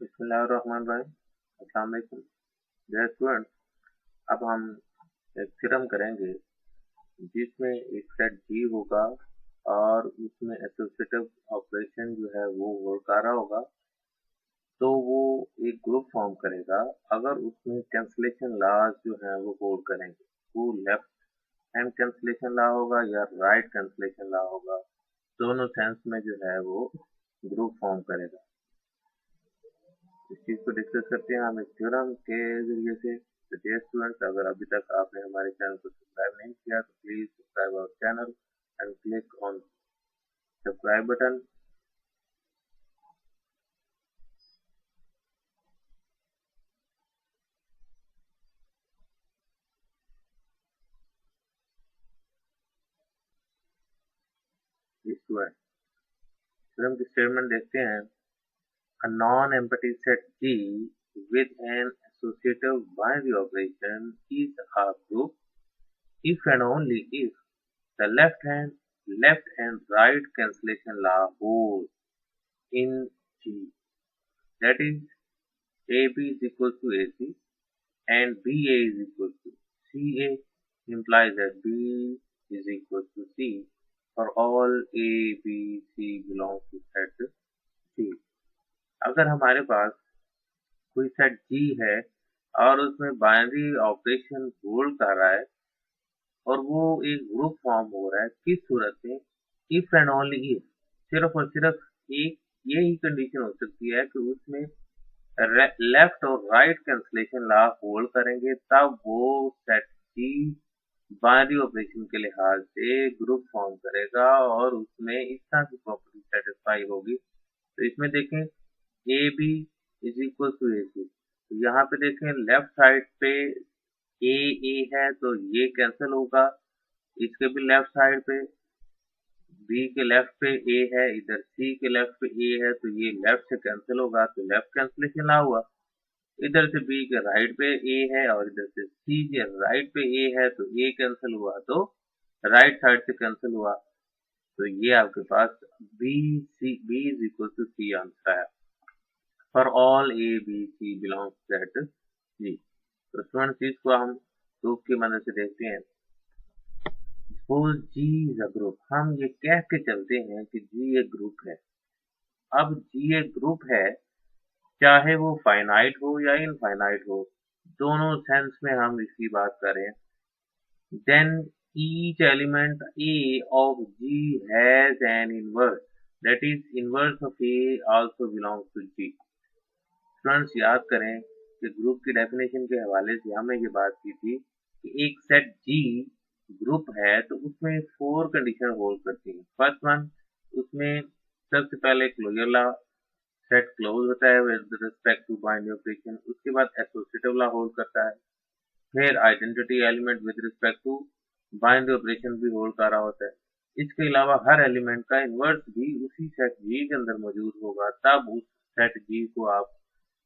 बिस्मिल्लाहिर्रहमानिर्रहीम। अस्सलाम वालेकुम। डियर स्टूडेंट्स, अब हम एक थ्योरम करेंगे जिसमें एक सेट जी होगा और उसमें एसोसिएटिव ऑपरेशन जो है वो वर्क आ रहा होगा, तो वो एक ग्रुप फॉर्म करेगा अगर उसमें कैंसलेशन लॉज जो है वो होल्ड करेंगे। वो लेफ्ट हैंड कैंसलेशन लॉ होगा या राइट कैंसलेशन लॉ होगा, दोनों सेंस में जो है वो ग्रुप फॉर्म करेगा। इस चीज को डिस्कस करते हैं हम एक थ्योरम के जरिए से। तो डियर स्टूडेंट्स, अगर अभी तक आपने हमारे चैनल को सब्सक्राइब नहीं किया तो please subscribe our channel and click on subscribe button. Student, theorem की स्टेटमेंट देखते हैं। A non-empty set G with an associative binary operation is a group if and only if the left and right cancellation law holds in G. That is, AB is equal to AC and BA is equal to CA implies that B is equal to C for all A, B, C belongs to set G. अगर हमारे पास कोई set G है और उसमें binary operation hold कर रहा है और वो एक ग्रुप फॉर्म हो रहा है, किस सूरत में? इफ एंड ओनली इफ, सिर्फ और सिर्फ एक यही कंडीशन हो सकती है कि उसमें लेफ्ट और राइट कैंसलेशन लॉ होल्ड करेंगे, तब वो सेट G बाइनरी ऑपरेशन के लिहाज से ग्रुप फॉर्म करेगा और उसमें इस तरह की प्रॉपर्टी सेटिस्फाई होगी। तो इसमें देखें A B is equal to A C, तो यहाँ पे देखें लेफ्ट साइड पे ए है तो ये कैंसिल होगा, इसके भी लेफ्ट साइड पे बी के लेफ्ट पे ए है, इधर सी के लेफ्ट पे ए है तो ये लेफ्ट से कैंसिल होगा, तो लेफ्ट कैंसिलेशन ना हुआ। इधर से बी के राइट पे ए है और इधर से सी के राइट पे ए है तो ए कैंसिल हुआ, तो राइट साइड से कैंसिल हुआ। तो ये आपके पास B is equal to C answer है for all A B C belongs set G. तो स्टूडेंट्स, इसको हम प्रूफ की मदद से देखते हैं। Suppose G is a group, हम ये कह के चलते हैं कि जी एक ग्रुप है। अब जी एक ग्रुप है, चाहे वो फाइनाइट हो या इनफाइनाइट हो, दोनों सेंस में हम इसकी बात करें, then each element A of G has an inverse, that is inverse of A also belongs to G। Students, याद करें कि ग्रुप की डेफिनेशन के हवाले से हमने ये बात की थी कि एक सेट G ग्रुप है तो उसमें 4 कंडीशन होल्ड करती हैं। फर्स्ट वन, उसमें सबसे पहले क्लोजर लॉ, सेट क्लोज होता है with respect to binary operation. उसके बाद एसोसिएटिव लॉ होल्ड करता है, फिर identity element with respect to binary operation भी होल्ड कर रहा होता है। इसके अलावा हर एलिमेंट का इन्वर्स भी उसी सेट G के अंदर मौजूद होगा, तब उस सेट G को आप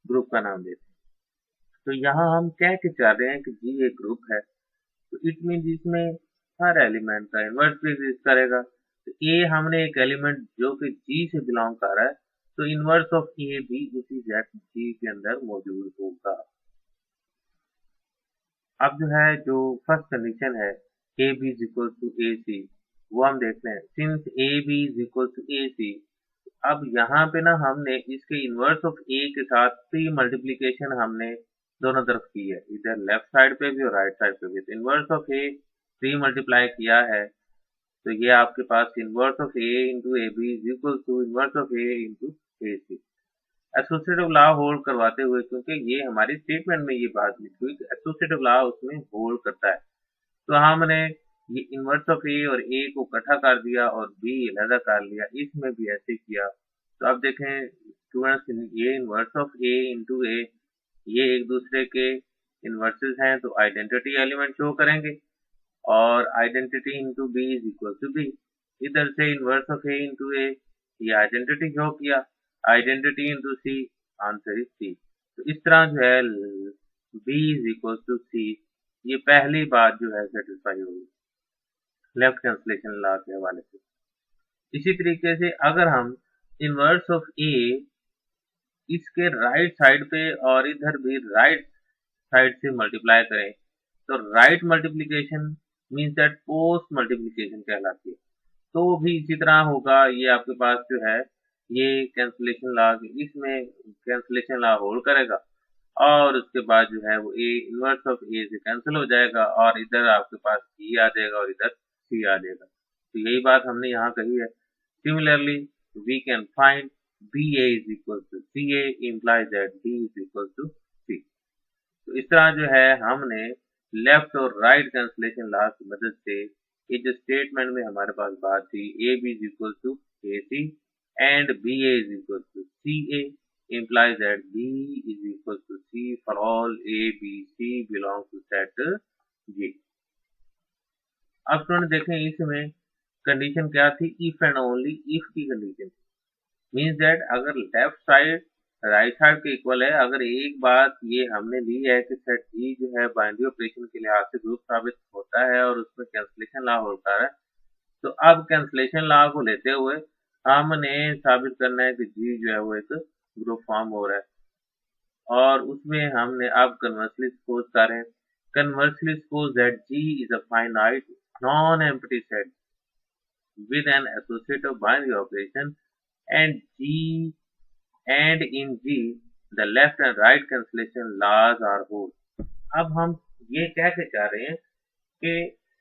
ग्रुप का नाम देते हैं। तो यहाँ हम कह के चाह रहे हैं कि G एक ग्रुप है, तो इट मीन इसमें हर एलिमेंट का इन्वर्स भी एग्जिस्ट करेगा। तो ए हमने एक एलिमेंट जो कि G से बिलोंग कर रहा है, तो इन्वर्स ऑफ ए भी उसी सेट G के अंदर मौजूद होगा। अब जो फर्स्ट कंडीशन है A B is equal to A C, वो हम देखते हैं। Since A B is equal to A C, अब यहाँ पे ना हमने इसके इन्वर्स ऑफ ए के साथ प्री मल्टीप्लीकेशन हमने दोनों तरफ की है, इधर लेफ्ट साइड पे भी और राइट साइड पे भी। तो inverse of A pre multiply किया है, तो ये आपके पास inverse of A into A B is equal to inverse of A into A C. Associative law hold करवाते हुए, क्योंकि ये हमारी स्टेटमेंट में ये बात लिखी हुई कि एसोसिएटिव लॉ उसमें होल्ड करता है, तो हमने ये इन्वर्स ऑफ ए और ए को इकट्ठा कर दिया और बी अलग कर लिया, इसमें भी ऐसे किया। तो अब देखें स्टूडेंट्स, ये inverse of A into A, ये एक दूसरे के इन्वर्सेस हैं, तो आइडेंटिटी एलिमेंट शो करेंगे और identity into B is equal to B. इधर से inverse of A into A, ये आइडेंटिटी शो किया, identity into C, answer is C. तो इस तरह है B is equal to C, ये पहली बात है सेटिस्फाई होगी लेफ्ट कैंसलेशन लॉ के हवाले से। इसी तरीके से अगर हम इन्वर्स ऑफ ए इसके राइट साइड पे और इधर भी राइट साइड से मल्टीप्लाई करें तो right multiplication means that post multiplication कहलाती है। तो भी इसी तरह होगा, ये आपके पास जो है ये कैंसलेशन लॉ, इसमें कैंसलेशन लॉ होल्ड करेगा और उसके बाद जो है वो ए इनवर्स ऑफ ए से कैंसिल हो जाएगा और इधर आपके पास बी आ जाएगा और इधर सी आ जाएगा। तो यही बात हमने यहाँ कही है। Similarly we can find B A is equal to C A implies that D is equal to C. तो इस तरह जो है हमने लेफ्ट और राइट कैंसलेशन लॉ की मदद से ये जो स्टेटमेंट में हमारे पास बात थी A B is equal to A C and B A is equal to C A implies that B is equal to C for all A, B, C belong to set G। अब student देखें इसमें condition क्या थी, if and only if की condition means that अगर left side right side के equal है, अगर एक बात ये हमने ली है कि सेट G जो है बाइनरी ऑपरेशन के लिहाज से ग्रुप साबित होता है और उसमें कैंसलेशन लॉ होता है, तो अब कैंसलेशन लॉ को लेते हुए हमने साबित करना है कि G जो है वो एक ग्रुप फॉर्म हो रहा है और उसमें हमने अब कन्वर्सली सपोज करें, conversely suppose that G is a finite non-empty set with an associative binary operation and in G the left and right cancellation laws are whole। अब हम ये कह के चाह रहे हैं कि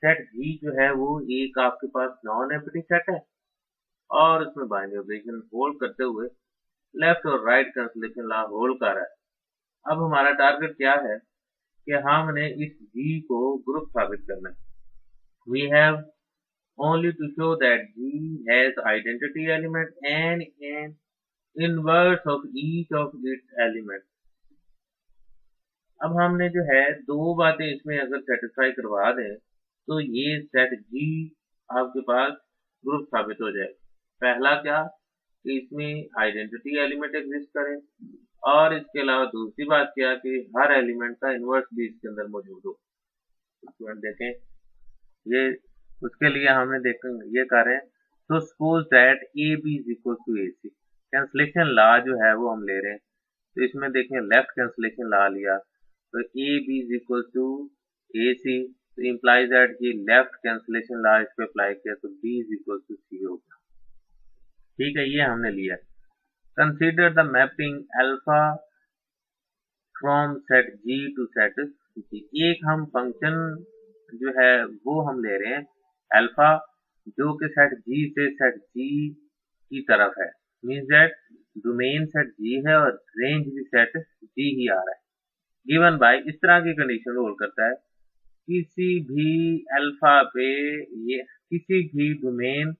सेट G जो है वो एक आपके पास नॉन एम्प्टी सेट है और उसमें बाइनरी ऑपरेशन होल्ड करते हुए लेफ्ट और राइट कैंसलेशन लॉ होल्ड कर रहा है। अब हमारा टारगेट क्या है कि हमने इस G को ग्रुप साबित करना है। We have only to show that G has identity element and an inverse of each of its elements। अब हमने जो है दो बातें इसमें अगर सेटिस्फाई करवा दें तो ये सेट G आपके पास ग्रुप साबित हो जाएगा। पहला क्या कि इसमें आइडेंटिटी एलिमेंट एग्जिस्ट करे और इसके अलावा दूसरी बात क्या कि हर एलिमेंट का इनवर्स भी इसके अंदर मौजूद हो। स्टूडेंट देखें ये उसके लिए हमने देखेंगे ये कर रहे हैं। तो suppose that A B is equal to A C, cancellation law जो है वो हम ले रहे हैं। तो इसमें देखें लेफ्ट कैंसलेशन लॉ लिया तो A B is equal to A C, तो इम्प्लाइज दैट ये लेफ्ट कैंसलेशन लॉ इस पे अप्लाई किया तो B is equal to C होगा। ठीक है, ये हमने लिया। Consider the mapping alpha from set G to set G। एक हम फंक्शन जो है वो हम ले रहे हैं अल्फा जो कि सेट G से सेट G की तरफ है, means that domain set G है और रेंज भी सेट G ही आ रहा है। गिवन बाय इस तरह की कंडीशन रोल करता है किसी भी अल्फा पे ये किसी भी डोमेन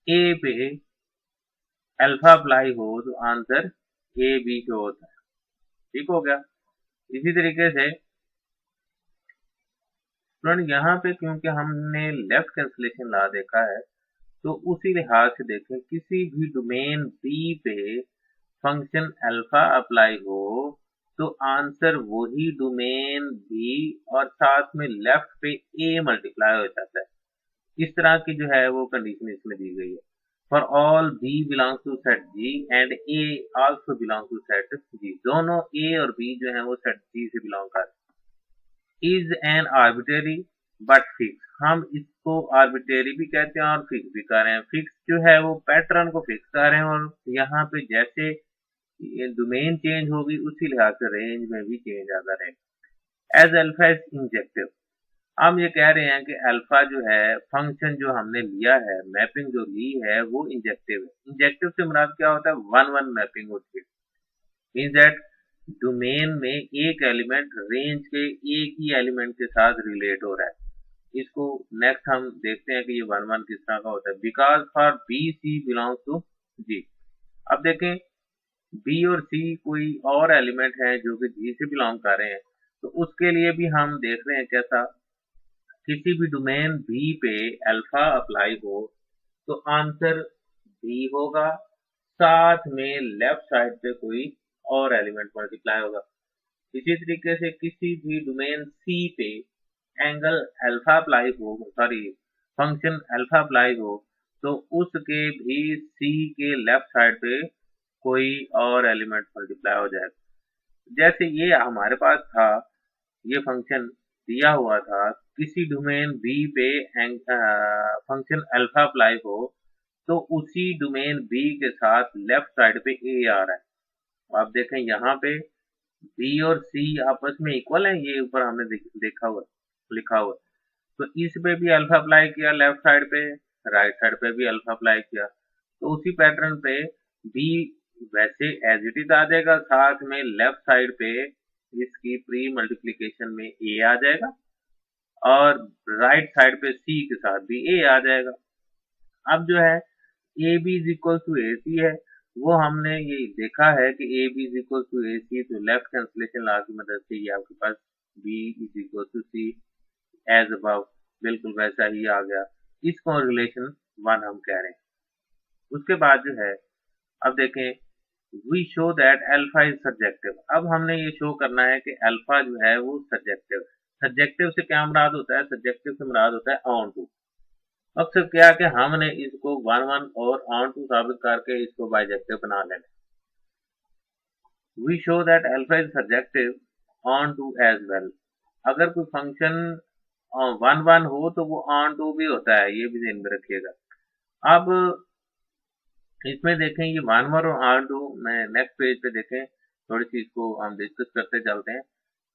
A पे अल्फा अप्लाई हो तो आंसर ए बी शो होता है। ठीक हो गया। इसी तरीके से स्टूडेंट यहाँ पे क्योंकि हमने लेफ्ट कैंसलेशन लॉ देखा है तो उसी लिहाज से देखें किसी भी डोमेन बी पे फंक्शन अल्फा अप्लाई हो तो आंसर वही डोमेन बी और साथ में लेफ्ट पे ए मल्टीप्लाई हो जाता है। इस तरह की जो है वो कंडीशन इसमें दी गई है। For all B belongs to set G and A also belongs to set G। दोनों A और B जो है वो set G से बिलोंग करते हैं। Is an arbitrary but fixed, हम इसको arbitrary भी कहते हैं और फिक्स भी कर रहे हैं। फिक्स जो है वो पैटर्न को फिक्स कर रहे हैं और यहाँ पे जैसे डोमेन चेंज होगी उसी लिहाज से रेंज में भी चेंज आता रहेगा। As alpha is injective, हम ये कह रहे हैं कि अल्फा जो है फंक्शन जो हमने लिया है मैपिंग जो ली है वो इंजेक्टिव है। इंजेक्टिव से मुराद क्या होता है, वन वन मैपिंग होती है, मींस दैट डोमेन में एक एलिमेंट रेंज के एक ही एलिमेंट के साथ रिलेट हो रहा है। इसको नेक्स्ट हम देखते हैं कि ये वन वन किस तरह का होता है। Because for B C belongs to G. अब देखें बी और सी कोई और एलिमेंट है जो कि जी से बिलोंग कर रहे हैं तो उसके लिए भी हम देख रहे हैं कैसा, किसी भी डोमेन बी पे अल्फा अप्लाई हो तो आंसर बी होगा, साथ में लेफ्ट साइड पे कोई और एलिमेंट मल्टीप्लाई होगा। इसी तरीके से किसी भी डोमेन सी पे एंगल अल्फा अप्लाई हो, फंक्शन अल्फा अप्लाई हो तो उसके भी सी के लेफ्ट साइड पे कोई और एलिमेंट मल्टीप्लाई हो जाएगा। जैसे ये हमारे पास था, ये फंक्शन दिया हुआ था, किसी डोमेन बी पे फंक्शन अल्फा अप्लाई हो तो उसी डोमेन बी के साथ लेफ्ट साइड पे ए आ रहा है। आप देखें यहाँ पे बी और सी आपस में इक्वल है, ये ऊपर हमने देखा हुआ लिखा हुआ। तो इस पे भी अल्फा अप्लाई किया लेफ्ट साइड पे, राइट साइड पे भी अल्फा अप्लाई किया, तो उसी पैटर्न पे बी वैसे एज इट इज आ जाएगा, साथ में लेफ्ट साइड पे इसकी प्री मल्टीप्लीकेशन में ए आ जाएगा और राइट साइड पे सी के साथ भी ए आ जाएगा। अब जो है A B is equal to A C है, वो हमने ये देखा है कि A B is equal to A C, तो लेफ्ट कैंसिलेशन लॉ की मदद से ये आपके पास B is equal to C as above, बिल्कुल वैसा ही आ गया। इसको रिलेशन 1 हम कह रहे हैं। उसके बाद जो है अब देखें, we show that alpha is subjective. अब हमने ये शो करना है कि अल्फा जो है वो सब्जेक्टिव। सब्जेक्टिव से क्या मुराद होता है? सब्जेक्टिव से मुराद होता है ऑन टू। मकसद क्या है कि हमने इसको 1 और ऑन टू साबित करके इसको बाइजेक्टिव बना लेना। We show that alpha is subjective onto as well. अगर कोई फंक्शन 1 हो तो वो ऑन टू भी होता है, ये भी ध्यान में रखिएगा। अब इसमें देखें ये 1 और ऑन टू, मैं नेक्स्ट पेज पे देखें, थोड़ी सी इसको हम डिस्कस करते चलते हैं।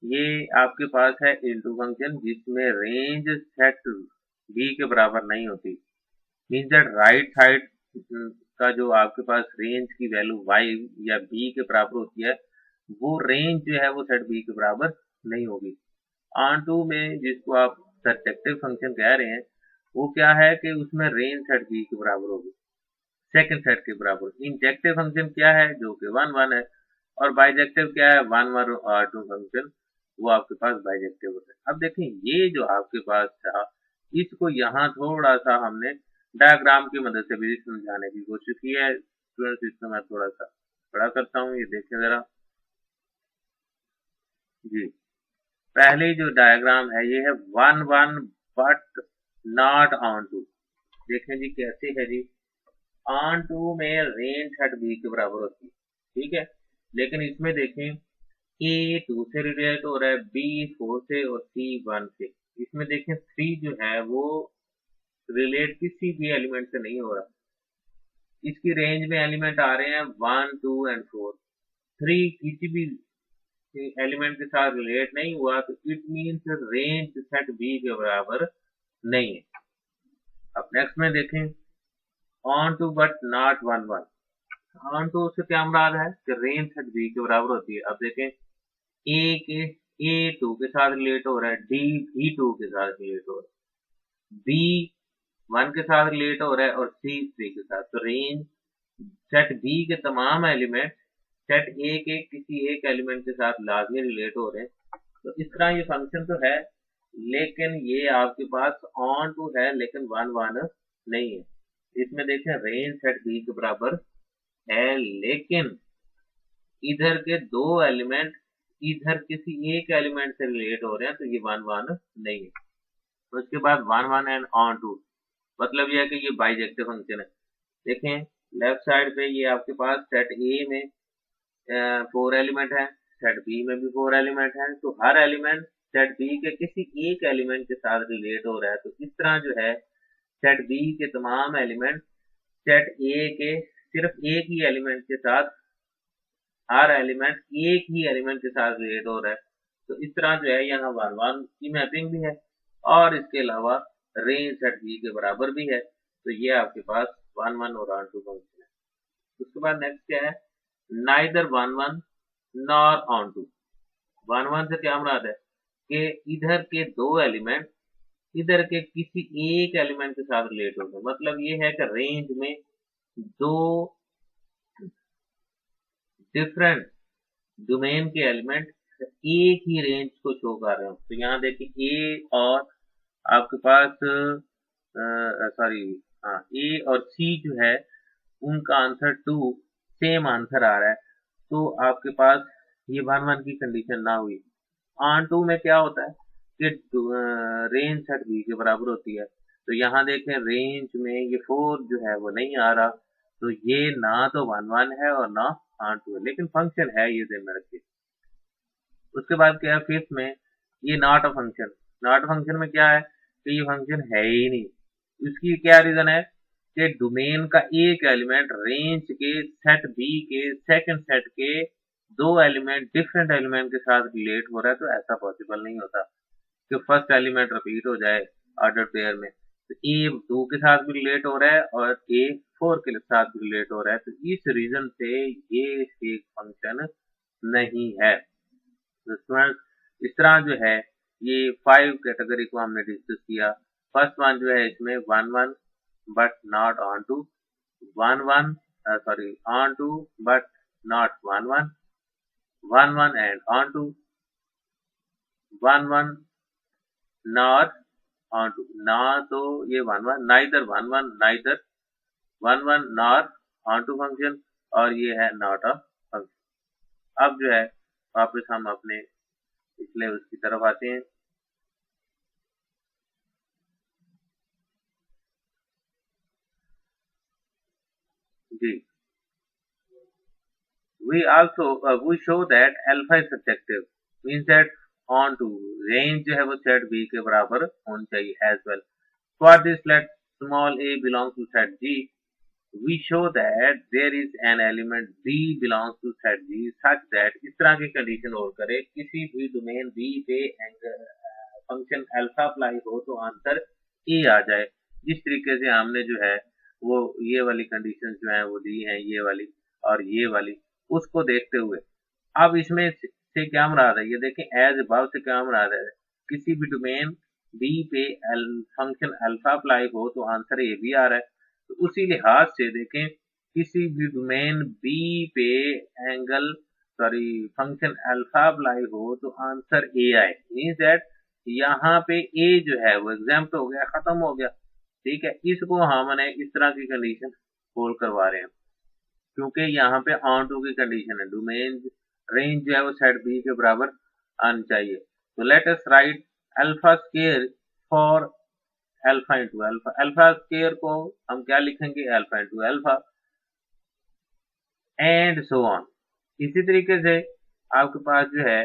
ये आपके पास है इनटू फंक्शन जिसमें रेंज सेट बी के बराबर नहीं होती। मीन दैट राइट साइड का जो आपके पास रेंज की वैल्यू y या b के बराबर होती है, वो रेंज जो है वो सेट b के बराबर नहीं होगी। ऑन टू में जिसको आप सब्जेक्टिव फंक्शन कह रहे हैं, वो क्या है कि उसमें रेंज सेट b के बराबर होगी, सेकंड सेट के बराबर। इंजेक्टिव फंक्शन क्या है? जो कि 1 है, और बाइजेक्टिव क्या है? 1 और 2 फंक्शन, वो आपके पास बाइजेक्टिव होता है। अब देखें ये जो आपके पास था, इसको यहाँ थोड़ा सा हमने डायग्राम की मदद से भी समझाने की कोशिश की है। स्टूडेंट्स इसको मैं थोड़ा सा बड़ा करता हूँ, ये देखें जरा जी। पहले जो डायग्राम है ये है 1 बट नॉट ऑन टू। देखें जी कैसे है जी, ऑन टू में रेंज सेट बी के बराबर होती है, ठीक है, लेकिन इसमें देखें ए 2 से रिलेट हो रहा है, बी 4 से और सी 1 से। इसमें देखें 3 जो है वो रिलेट किसी भी एलिमेंट से नहीं हो रहा। इसकी रेंज में एलिमेंट आ रहे हैं 1, 2 एंड 4। 3 किसी भी एलिमेंट के साथ रिलेट नहीं हुआ, तो it means range set B के बराबर नहीं है। अब नेक्स्ट में देखें onto but not 1 onto से क्या मुराद है कि रेंज सेट बी के बराबर होती है। अब देखें ए 2 के साथ रिलेट हो रहा है, डी भी 2 के साथ रिलेट हो रहा है, बी 1 के साथ रिलेट हो रहा है और सी 3 के साथ। तो रेंज सेट बी के तमाम एलिमेंट सेट ए के किसी एक एलिमेंट के साथ लाजमी रिलेट हो रहे हैं। तो इस तरह ये फंक्शन तो है, लेकिन ये आपके पास ऑन टू है लेकिन 1 नहीं है। इसमें देखें रेंज सेट बी के बराबर है, लेकिन इधर के 2 एलिमेंट इधर किसी एक एलिमेंट से रिलेट हो रहे हैं, तो ये 1 नहीं है। तो उसके बाद 1 एंड ऑन टू, मतलब यह है कि ये बाइजेक्टिव फंक्शन है। देखें लेफ्ट साइड पे ये आपके पास सेट ए में 4 एलिमेंट है, सेट बी में भी 4 एलिमेंट है, तो हर एलिमेंट सेट बी के किसी एक एलिमेंट के साथ रिलेट हो रहा है। तो इस तरह जो है सेट बी के तमाम एलिमेंट सेट ए के सिर्फ एक ही एलिमेंट के साथ, हर एलिमेंट एक ही एलिमेंट के साथ रिलेट हो रहा है। तो इस तरह जो है यहाँ 1 की मैपिंग भी है और इसके अलावा रेंज सेट बी के बराबर भी है। तो ये आपके पास 1 और ऑन टू फंक्शन है। उसके बाद नेक्स्ट क्या है, नाइदर 1 नॉर ऑन टू। 1 से क्या मुराद है कि इधर के 2 एलिमेंट इधर के किसी एक एलिमेंट के साथ रिलेट हो गए। मतलब ये है कि रेंज में 2 डिफरेंट डोमेन के एलिमेंट एक ही रेंज को शो कर रहे हो। तो यहाँ देखिए ए और आपके पास सॉरी हाँ ए और सी जो है उनका आंसर 2 सेम आंसर आ रहा है, तो आपके पास ये 1 की कंडीशन ना हुई। ऑन टू में क्या होता है कि रेंज सेट बी के बराबर होती है। तो यहाँ देखें रेंज में ये 4 जो है वो नहीं आ रहा, तो ये ना तो 1 1 है और ना ऑन टू है, लेकिन फंक्शन है, ये ध्यान में रखिए। उसके बाद क्या है फिफ्थ में, ये not a function. Not function में क्या है कि ये फंक्शन है ही नहीं। इसकी क्या रीजन है कि डोमेन का एक एलिमेंट रेंज के सेट बी के सेकंड सेट के दो एलिमेंट डिफरेंट एलिमेंट के साथ रिलेट हो रहा है, तो ऐसा पॉसिबल नहीं होता कि फर्स्ट एलिमेंट रिपीट हो जाए ऑर्डर पेयर में। तो ए 2 के साथ भी रिलेट हो रहा है और ए 4 के साथ भी रिलेट हो रहा है, तो इस रीजन से ये एक फंक्शन नहीं है। तो स्टूडेंट्स इस तरह जो है ये 5 कैटेगरी को हमने डिस्कस किया। फर्स्ट वन जो है इसमें 1 1 but not onto, 1 1 sorry onto but not 1 1, 1 1 and onto, 1 1 not onto, ना तो ये 1 1 neither 1 1 neither 1 1 not onto function, और ये है नॉट अ फंक्शन। अब जो है वापस हम अपने पिछले उसकी तरफ आते हैं। जी, we also we show that alpha is subjective, means that on to range जो है वो set B के बराबर होनी चाहिए as well. For this let small a belongs to set G, we show that there is an element B belongs to set G such that इस तरह की कंडीशन और करे किसी भी डोमेन B पे फंक्शन अल्फा अप्लाई हो तो आंसर ए आ जाए। जिस तरीके से हमने जो है वो ये वाली कंडीशन जो है वो दी है, ये वाली और ये वाली, उसको देखते हुए अब इसमें से क्या मुराद है, ये देखें एज अबव से क्या मुराद है, किसी भी डोमेन बी पे फंक्शन अल्फा अप्लाई हो तो आंसर ए भी आ रहा है। तो उसी लिहाज से देखें किसी भी डोमेन बी पे angle sorry function alpha apply हो तो आंसर ए आए, मीन्स दैट यहाँ पे ए जो है वो एग्जाम्प्ट हो गया, खत्म हो गया। ठीक है, इसको हमने इस तरह की कंडीशन होल्ड करवा रहे हैं क्योंकि यहाँ पे ऑन टू की कंडीशन है, डोमेन रेंज जो है वो सेट बी के बराबर आनी चाहिए। तो let us right alpha square for alpha into alpha. Alpha square को हम क्या लिखेंगे, alpha into alpha and so on. इसी तरीके से आपके पास जो है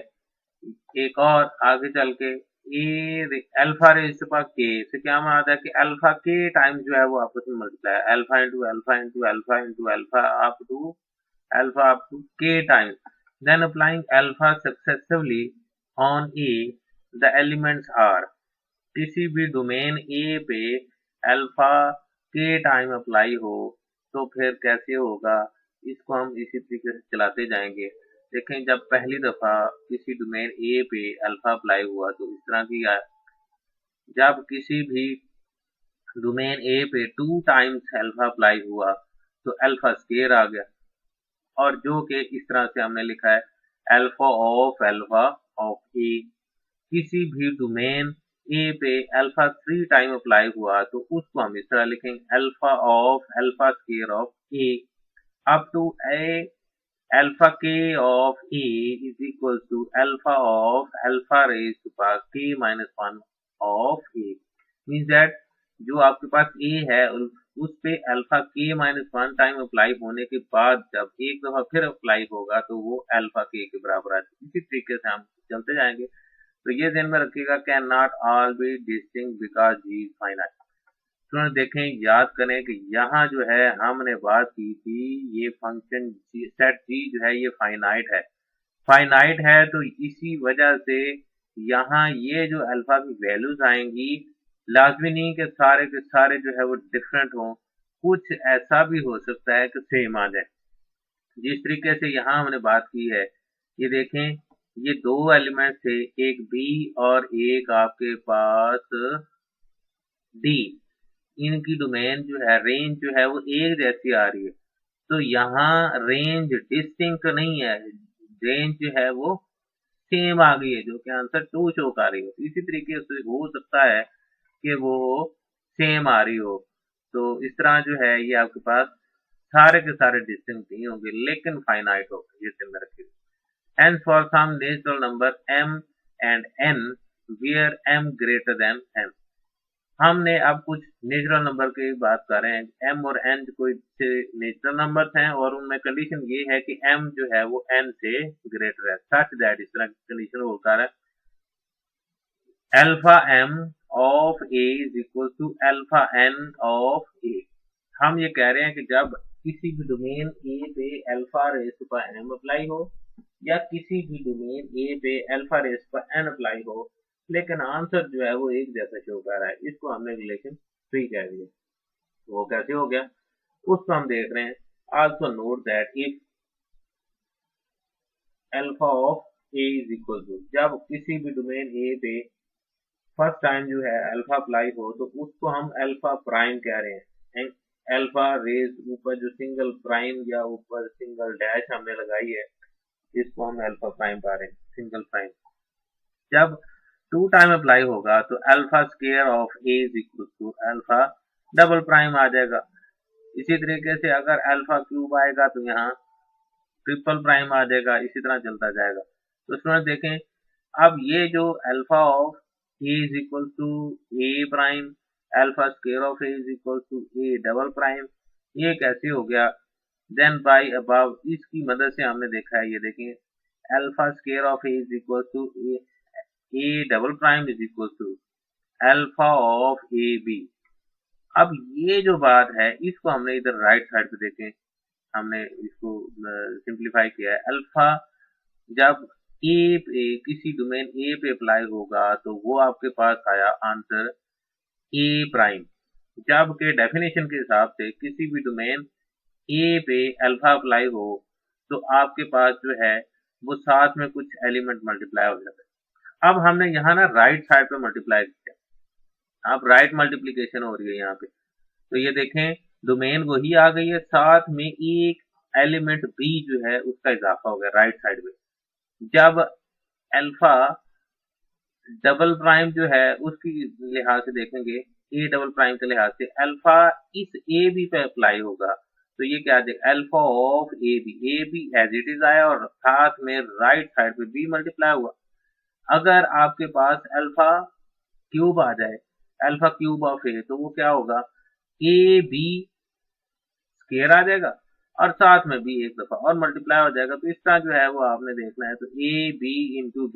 एक और आगे चल के ए अल्फा रेज टू के से क्या माना है कि अल्फा के टाइम्स जो है वो आपस में multiply, alpha into alpha into alpha into alpha up to k times, then applying alpha successively on a the elements are. किसी भी डोमेन ए पे अल्फा के टाइम अप्लाई हो तो फिर कैसे होगा, इसको हम इसी तरीके से चलाते जाएंगे। देखें जब पहली दफा किसी डोमेन ए पे अल्फा अप्लाई हुआ तो इस तरह की आया, जब किसी भी डोमेन ए पे 2 टाइम्स अल्फा अप्लाई हुआ तो अल्फा स्क्वायर आ गया, और जो कि इस तरह से हमने लिखा है अल्फा ऑफ ए। किसी भी डोमेन ए पे अल्फा 3 टाइम अप्लाई हुआ तो उसको हम इस तरह लिखेंगे alpha of alpha square of a up to a alpha k of A is equals to alpha of alpha raised to power k minus 1 of A, means that जो आपके पास A है उस पे alpha k minus 1 time apply होने के बाद जब एक दफा फिर अप्लाई होगा तो वो अल्फा k के बराबर आता है। इसी तरीके से हम चलते जाएंगे। तो ये ध्यान में रखिएगा, can not all be distinct because G is finite. तो देखें याद करें कि यहाँ जो है हमने बात की थी ये फंक्शन सेट जी जो है ये फाइनाइट है तो इसी वजह से यहाँ ये जो अल्फा की वैल्यूज आएंगी लाजमी नहीं कि सारे के सारे जो है वो डिफरेंट हों, कुछ ऐसा भी हो सकता है कि सेम आ जाए। जिस तरीके से यहाँ हमने बात की है, ये देखें ये दो एलिमेंट थे, एक बी और एक आपके पास डी, इनकी डोमेन जो है रेंज जो है वो एक जैसी आ रही है, तो यहाँ रेंज डिस्टिंक्ट नहीं है, रेंज जो है वो सेम आ गई है, जो कि आंसर 2 शो कर रही है। तो इसी तरीके से हो सकता है कि वो सेम आ रही हो, तो इस तरह जो है ये आपके पास सारे के सारे डिस्टिंक्ट नहीं होंगे लेकिन फाइनाइट होंगे, ये ध्यान में रखिए। And for some natural number m and n where m greater than n, हमने अब कुछ नेचुरल नंबर की बात कर रहे हैं। m और n कोई नेचुरल नंबर्स हैं और उनमें कंडीशन ये है कि m जो है वो n से ग्रेटर है, सच दैट इस तरह की कंडीशन होकर है alpha m of a is equal to alpha n of a। हम ये कह रहे हैं कि जब किसी भी डोमेन a पे अल्फा रेज़ पर m अप्लाई हो या किसी भी डोमेन a पे अल्फा रेज़ पर n अप्लाई हो, लेकिन आंसर जो है वो एक जैसा शो कर रहा है, इसको हमने रिलेशन 3 कह दिया। वो कैसे हो गया उसको हम देख रहे हैं। Also note that if alpha of a is equal to, जब किसी भी डोमेन a पे फर्स्ट टाइम जो है अल्फा अप्लाई हो तो उसको हम अल्फा प्राइम कह रहे हैं। अल्फा रेज ऊपर जो सिंगल प्राइम या ऊपर सिंगल डैश हमने लगाई है इसको हम अल्फा प्राइम पा रहे हैं, सिंगल प्राइम। जब 2 टाइम अप्लाई होगा तो alpha square of a is equal to alpha double prime आ जाएगा। इसी तरीके से अगर अल्फा क्यूब आएगा तो यहाँ ट्रिपल प्राइम आ जाएगा, इसी तरह चलता जाएगा। तो इसमें देखें अब ये जो alpha of a is equal to a prime, alpha square of a is equal to a double prime, ये कैसे हो गया? देन बाय अबव इसकी मदद से हमने देखा है, ये देखें alpha square of a is equal to a double prime is equal to alpha of a b. अब ये जो बात है इसको हमने इधर राइट साइड पे देखें, हमने इसको सिंप्लीफाई किया है। अल्फा जब ए पे किसी डोमेन ए पे अप्लाई होगा तो वो आपके पास आया आंसर ए प्राइम। जब के डेफिनेशन के हिसाब से किसी भी डोमेन ए पे अल्फा अप्लाई हो तो आपके पास जो है वो साथ में कुछ एलिमेंट मल्टीप्लाई हो जाता है। अब हमने यहाँ ना राइट साइड पे मल्टीप्लाई किया, अब राइट मल्टीप्लीकेशन हो रही है यहाँ पे, तो ये देखें डोमेन वही आ गई है, साथ में एक एलिमेंट बी जो है उसका इजाफा हो गया राइट साइड में। जब अल्फा डबल प्राइम जो है उसकी लिहाज से देखेंगे, ए डबल प्राइम के लिहाज से अल्फा इस ए बी पे अप्लाई होगा तो ये क्या देगा alpha of a b as it is आया और साथ में राइट साइड पे बी मल्टीप्लाई हुआ। अगर आपके पास अल्फा क्यूब आ जाए, अल्फा क्यूब ऑफ ए, तो वो क्या होगा ए बी स्केयर आ जाएगा और साथ में बी एक दफा और मल्टीप्लाई हो जाएगा। तो इस तरह जो है वो आपने देखना है, तो ए बी इंटू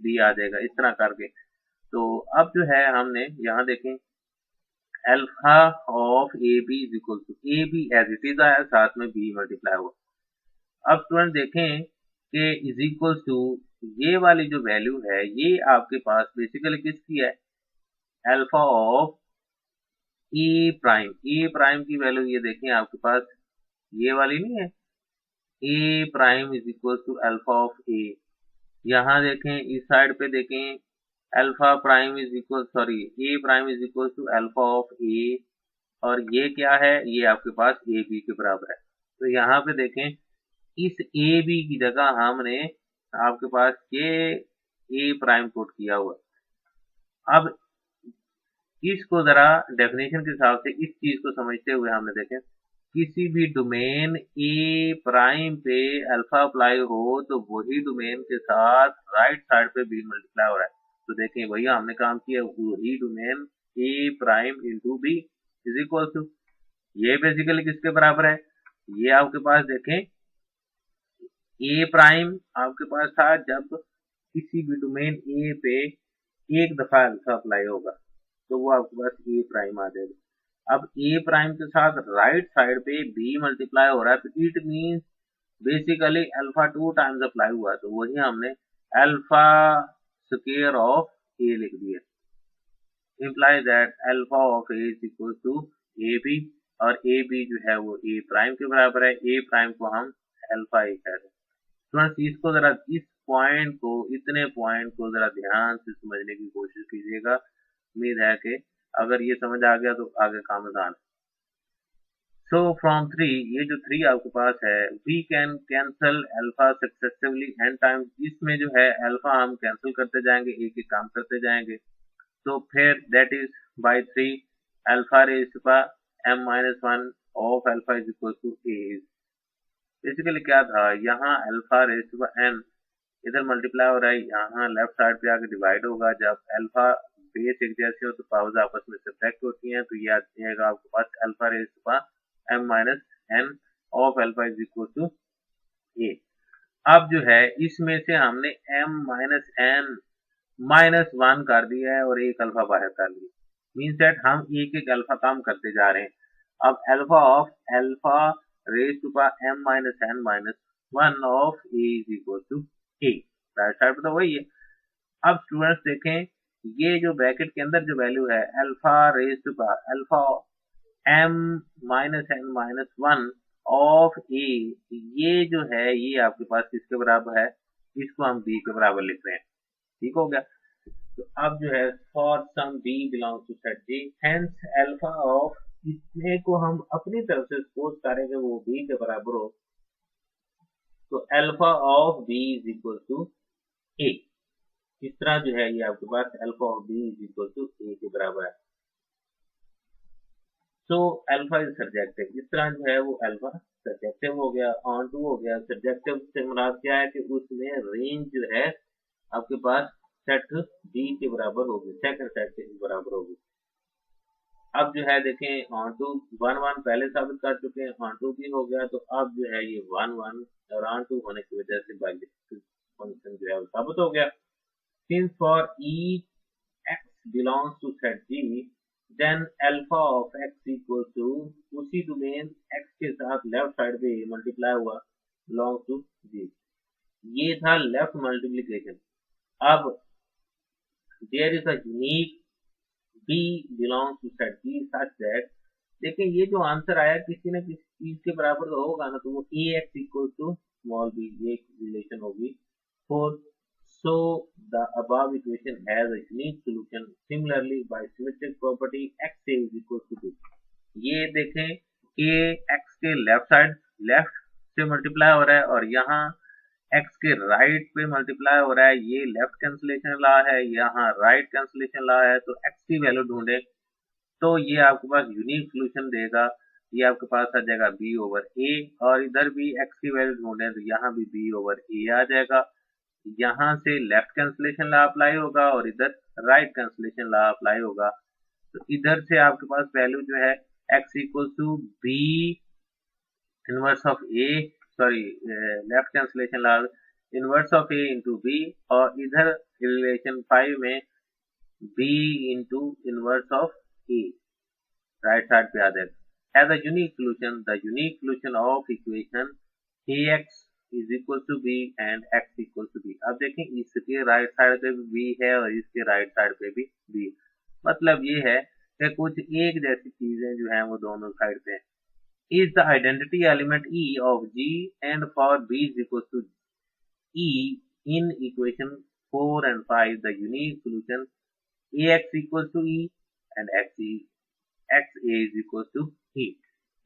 बी आ जाएगा इस तरह करके। तो अब जो है हमने यहाँ देखें alpha of a B is equal to a b as it is आया, साथ में बी मल्टीप्लाई हुआ। अब स्टूडेंट देखें कि इज इक्वल टू ये वाली जो वैल्यू है ये आपके पास बेसिकली किसकी है, अल्फा ऑफ ए प्राइम की वैल्यू ये देखें आपके पास ये वाली नहीं है, A prime is equal to alpha of A. यहाँ देखें इस साइड पे देखें alpha prime is equal A prime is equal to alpha of A, और ये क्या है ये आपके पास ए बी के बराबर है। तो यहाँ पे देखें इस ए बी की जगह हमने आपके पास ये ए प्राइम पुट किया हुआ। अब इसको जरा डेफिनेशन के हिसाब से इस चीज को समझते हुए हमने देखें किसी भी डोमेन ए प्राइम पे अल्फा अप्लाई हो तो वही डोमेन के साथ राइट साइड पे बी मल्टीप्लाई हो रहा है। तो देखें भैया हमने काम किया वही domain a prime into B is equal to ये बेसिकली किसके बराबर है, ये आपके पास देखें ए प्राइम आपके पास था जब किसी भी डोमेन ए पे एक दफा अल्फा अप्लाई होगा तो वो आपके पास ए प्राइम आ जाएगा। अब ए प्राइम के साथ राइट साइड पे बी मल्टीप्लाई हो रहा है तो it means basically alpha 2 times apply हुआ, तो वही हमने अल्फा स्क्वायर ऑफ ए लिख दिया। Imply that alpha of a is equal to a b, और ए बी जो है वो ए प्राइम के बराबर है, ए प्राइम को हम अल्फा ए कह रहे हैं। स्टूडेंट्स इसको जरा इस पॉइंट को इतने पॉइंट को जरा ध्यान से समझने की कोशिश कीजिएगा। उम्मीद है कि अगर ये समझ आ गया तो आगे काम आसान। सो फ्रॉम 3 ये जो 3 आपके पास है we can cancel alpha successively n times, इसमें जो है अल्फा हम कैंसिल करते जाएंगे, एक एक काम करते जाएंगे। तो फिर that is by 3 alpha raise to m - 1 of alpha is equal to a। Basically क्या था यहाँ अल्फा रेज़ टू n इधर मल्टीप्लाई हो रहा है, यहाँ लेफ्ट साइड पे आके डिवाइड होगा जब अल्फा बेस एक जैसे हो तो पावर्स आपस में सब्ट्रैक्ट होती हैं, तो ये आ जाएगा आपके पास alpha raise to power m minus n of alpha is equal to a। अब जो है इसमें से हमने m माइनस n माइनस 1 कर दिया है और एक अल्फा बाहर कर लिया, मीन्स दैट हम एक एक अल्फा कम करते जा रहे हैं। अब alpha of alpha raise to power m minus n minus 1 of a is equal to a। Right side पर तो वही है। अब स्टूडेंट्स देखें, ये जो ब्रैकेट के अंदर जो वैल्यू है alpha raise to power alpha m minus n minus 1 of a, ये जो है ये आपके पास किसके बराबर है, इसको हम b के बराबर लिख रहे हैं। ठीक हो गया। तो अब जो है for some b belongs to set g, hence alpha of इसमें को हम अपनी तरफ से सपोज करेंगे वो b के बराबर हो, तो alpha of b is equal to a। इस तरह जो है ये आपके पास alpha of b is equal to a के बराबर है। सो अल्फा इज सब्जेक्टिव, इस तरह जो है वो अल्फा सब्जेक्टिव हो गया, ऑन टू हो गया। सब्जेक्टिव से मुराद क्या है कि उसमें रेंज जो है आपके पास सेट b के बराबर होगी, सेकंड सेट के बराबर होगी। अब जो है देखें ऑन टू 1 1 पहले साबित कर चुके हैं, ऑन टू भी हो गया, तो अब जो है ये 1 1 और ऑन टू होने की वजह से बाइजेक्टिव फंक्शन जो है वो साबित हो गया। Since for each x belongs to set g, then alpha of x equal to उसी डोमेन x के साथ लेफ्ट साइड पे मल्टीप्लाई हुआ belongs to g, ये था लेफ्ट मल्टीप्लीकेशन। अब there is a unique b belongs to set g such that, देखिए ये जो आंसर आया किसी न किसी चीज के बराबर तो होगा ना, तो वो ax equal to small b, ये रिलेशन होगी। Four, so the above equation has a unique solution similarly by symmetric property x is equal to 2। ये देखें a x के लेफ्ट साइड लेफ्ट से मल्टीप्लाई हो रहा है और यहाँ x के राइट पे मल्टीप्लाई हो रहा है, ये लेफ्ट कैंसिलेशन लॉ है, यहाँ राइट कैंसिलेशन लॉ है। तो x की वैल्यू ढूंढे तो ये आपके पास यूनिक सोल्यूशन देगा, ये आपके पास आ जाएगा b ओवर a, और इधर भी x की वैल्यू ढूंढे तो यहाँ भी b ओवर a आ जाएगा। यहाँ से लेफ्ट कैंसिलेशन लॉ अप्लाई होगा और इधर राइट कैंसिलेशन लॉ अप्लाई होगा, तो इधर से आपके पास वैल्यू जो है x equal to b inverse of a, sorry left cancellation law inverse of a into b, और इधर रिलेशन 5 में b into inverse of a right side पे आ जाएगा। As a unique solution, the unique solution of equation ax is equal to b and x equal to b। अब देखें इसके right side पे भी b है और इसके राइट साइड पे भी b, मतलब ये है कि कुछ एक जैसी चीजें जो हैं वो दोनों साइड पे हैं। Is the identity element e of g and for b is equal to e in equation 4 and 5 the unique solution ax equal to e and x a is equal to e।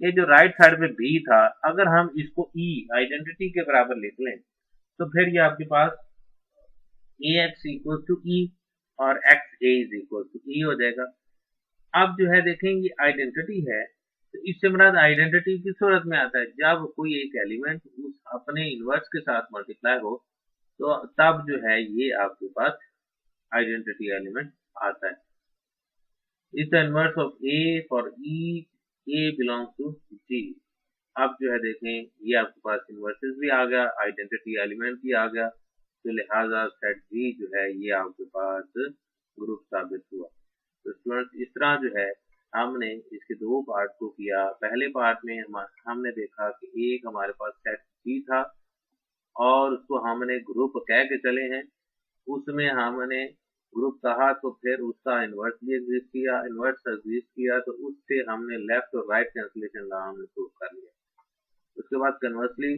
ये जो right side पे b था, अगर हम इसको e identity के बराबर लिख लें तो फिर ये आपके पास ax इक्वल टू e और x a is equal to e हो जाएगा। अब जो है देखें ये आइडेंटिटी है, तो इससे मुराद आइडेंटिटी की सूरत में आता है जब कोई एक एलिमेंट उस अपने इनवर्स के साथ मल्टीप्लाई हो, तो तब जो है ये आपके पास आइडेंटिटी एलिमेंट आता है। Is the inverse of a for e a belongs to g। अब जो है देखें ये आपके पास इन्वर्सेस भी आ गया, आइडेंटिटी एलिमेंट भी आ गया, तो लिहाजा सेट g जो है ये आपके पास ग्रुप साबित हुआ। तो स्टूडेंट्स इस तरह जो है हमने इसके दो पार्ट को किया। पहले पार्ट में हमने देखा कि एक हमारे पास सेट g था और उसको हमने ग्रुप कह के चले हैं, उसमें हमने ग्रुप कहा तो फिर उसका इन्वर्स भी एग्जिस्ट किया, इन्वर्स एग्जिस्ट किया तो उससे हमने लेफ्ट और राइट कैंसिलेशन लॉ हमने प्रूव कर लिया। उसके बाद कन्वर्सली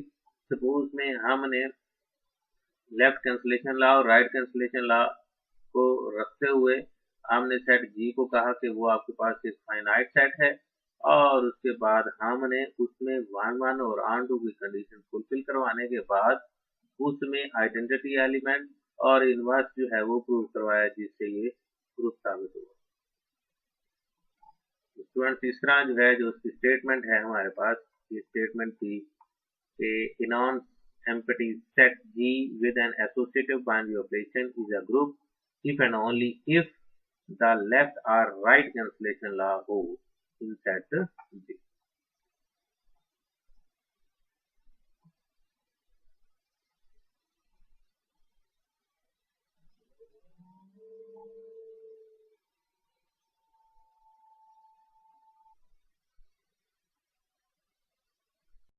सपोज में हमने लेफ्ट कैंसिलेशन लॉ और राइट कैंसिलेशन लॉ को रखते हुए हमने सेट जी को कहा कि वो आपके पास एक फाइनाइट सेट है, और उसके बाद हमने उसमें 1 1 और ऑन टू की कंडीशन फुलफिल करवाने के बाद उसमें आइडेंटिटी एलिमेंट और इनवर्स जो है वो प्रूव करवाया, जिससे ये प्रूफ साबित हुआ। स्टूडेंट तीसरा जो है जो उसकी स्टेटमेंट है हमारे पास, ये स्टेटमेंट थी कि non empty set G with an associative binary operation is a group if and only if the left or right cancellation law holds in set G.